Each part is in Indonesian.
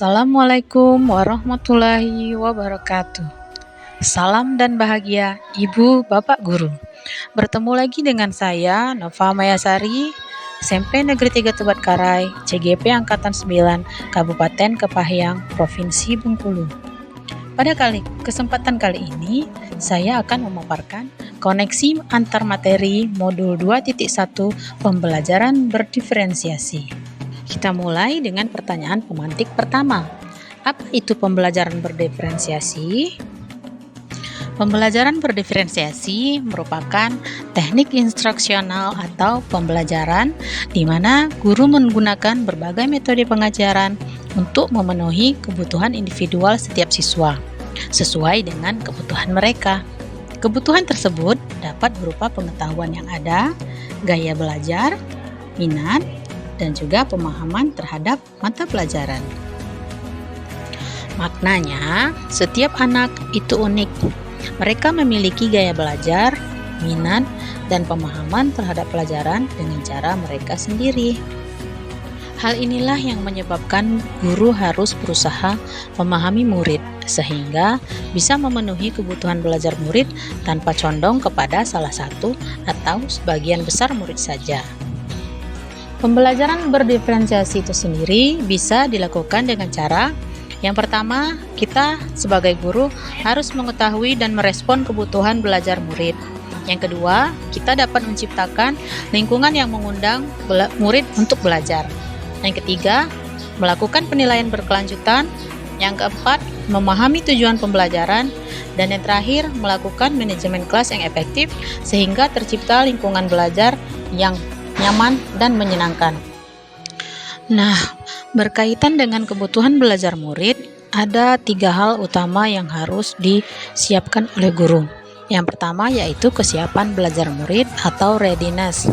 Assalamualaikum warahmatullahi wabarakatuh. Salam dan bahagia Ibu Bapak Guru. Bertemu lagi dengan saya Nova Mayasari, SMP Negeri 3 Tebatkarai, CGP Angkatan 9, Kabupaten Kepahyang, Provinsi Bengkulu. Pada kesempatan kali ini, saya akan memaparkan koneksi antar materi modul 2.1 pembelajaran berdiferensiasi. Kita mulai dengan pertanyaan pemantik pertama. Apa itu pembelajaran berdiferensiasi? Pembelajaran berdiferensiasi merupakan teknik instruksional atau pembelajaran di mana guru menggunakan berbagai metode pengajaran untuk memenuhi kebutuhan individual setiap siswa sesuai dengan kebutuhan mereka. Kebutuhan tersebut dapat berupa pengetahuan yang ada, gaya belajar, minat, dan juga pemahaman terhadap mata pelajaran. Maknanya, setiap anak itu unik. Mereka memiliki gaya belajar, minat, dan pemahaman terhadap pelajaran dengan cara mereka sendiri. Hal inilah yang menyebabkan guru harus berusaha memahami murid, sehingga bisa memenuhi kebutuhan belajar murid tanpa condong kepada salah satu atau sebagian besar murid saja. Pembelajaran berdiferensiasi itu sendiri bisa dilakukan dengan cara yang pertama, kita sebagai guru harus mengetahui dan merespon kebutuhan belajar murid. Yang kedua, kita dapat menciptakan lingkungan yang mengundang murid untuk belajar. Yang ketiga, melakukan penilaian berkelanjutan. Yang keempat, memahami tujuan pembelajaran. Dan yang terakhir, melakukan manajemen kelas yang efektif sehingga tercipta lingkungan belajar yang nyaman dan menyenangkan. Nah, berkaitan dengan kebutuhan belajar murid, ada 3 hal utama yang harus disiapkan oleh guru. Yang pertama yaitu kesiapan belajar murid atau readiness.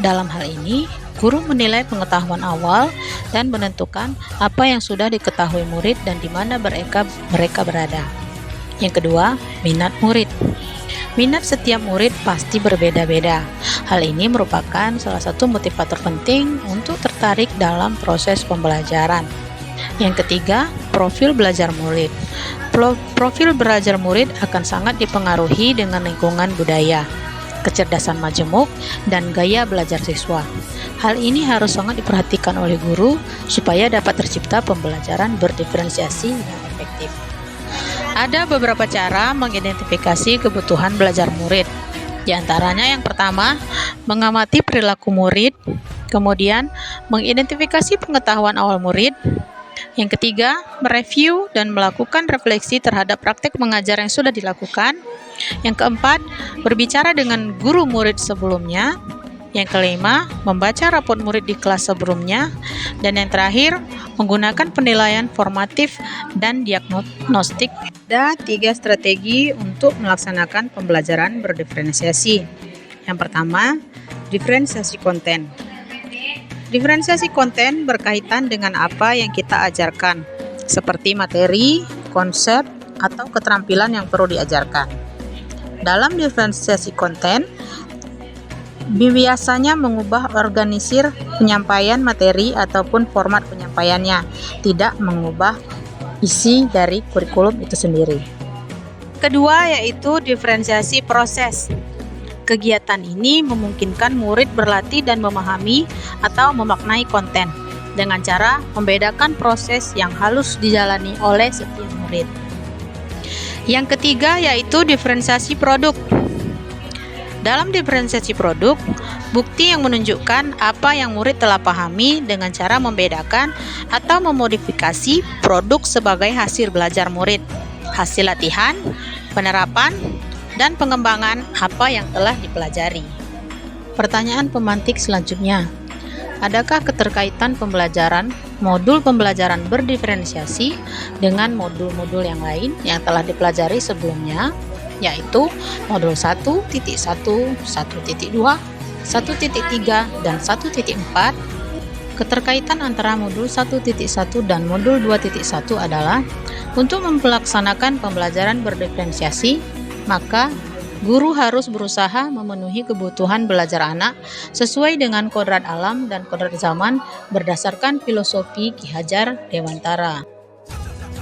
Dalam hal ini, guru menilai pengetahuan awal dan menentukan apa yang sudah diketahui murid dan di mana mereka berada. Yang kedua, minat murid. Minat setiap murid pasti berbeda-beda. Hal ini merupakan salah satu motivator penting untuk tertarik dalam proses pembelajaran. Yang ketiga, profil belajar murid. Profil belajar murid akan sangat dipengaruhi dengan lingkungan budaya, kecerdasan majemuk, dan gaya belajar siswa. Hal ini harus sangat diperhatikan oleh guru supaya dapat tercipta pembelajaran berdiferensiasi yang efektif. Ada beberapa cara mengidentifikasi kebutuhan belajar murid. Di antaranya yang pertama, mengamati perilaku murid, kemudian mengidentifikasi pengetahuan awal murid. Yang ketiga, mereview dan melakukan refleksi terhadap praktek mengajar yang sudah dilakukan. Yang keempat, berbicara dengan guru murid sebelumnya. Yang kelima, membaca rapot murid di kelas sebelumnya. Dan yang terakhir, menggunakan penilaian formatif dan diagnostik. Ada 3 strategi untuk melaksanakan pembelajaran berdiferensiasi. Yang pertama, diferensiasi konten. Diferensiasi konten berkaitan dengan apa yang kita ajarkan, seperti materi, konsep, atau keterampilan yang perlu diajarkan. Dalam diferensiasi konten, biasanya mengubah organisir penyampaian materi ataupun format penyampaiannya, tidak mengubah isi dari kurikulum itu sendiri. Kedua yaitu diferensiasi proses. Kegiatan ini memungkinkan murid berlatih dan memahami atau memaknai konten dengan cara membedakan proses yang harus dijalani oleh setiap murid. Yang ketiga yaitu diferensiasi produk. Dalam diferensiasi produk, bukti yang menunjukkan apa yang murid telah pahami dengan cara membedakan atau memodifikasi produk sebagai hasil belajar murid, hasil latihan, penerapan, dan pengembangan apa yang telah dipelajari. Pertanyaan pemantik selanjutnya, adakah keterkaitan modul pembelajaran berdiferensiasi dengan modul-modul yang lain yang telah dipelajari sebelumnya, yaitu modul 1.1, 1.2, 1.3, dan 1.4. Keterkaitan antara modul 1.1 dan modul 2.1 adalah untuk melaksanakan pembelajaran berdiferensiasi, maka Guru harus berusaha memenuhi kebutuhan belajar anak sesuai dengan kodrat alam dan kodrat zaman berdasarkan filosofi Ki Hajar Dewantara.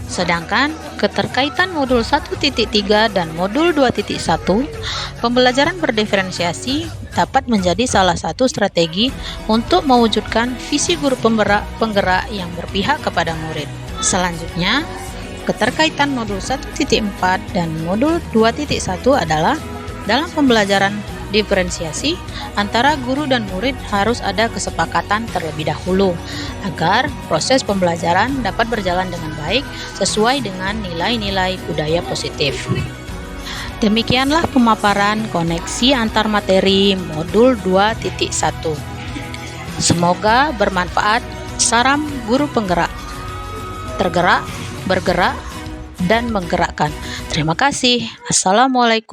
Sedangkan keterkaitan modul 1.3 dan modul 2.1, pembelajaran berdiferensiasi dapat menjadi salah satu strategi untuk mewujudkan visi guru penggerak yang berpihak kepada murid. Selanjutnya, keterkaitan modul 1.4 dan modul 2.1 adalah dalam pembelajaran diferensiasi antara guru dan murid harus ada kesepakatan terlebih dahulu agar proses pembelajaran dapat berjalan dengan baik sesuai dengan nilai-nilai budaya positif. Demikianlah pemaparan koneksi antar materi modul 2.1. Semoga bermanfaat. Salam guru penggerak. Tergerak, bergerak, dan menggerakkan. Terima kasih. Assalamualaikum.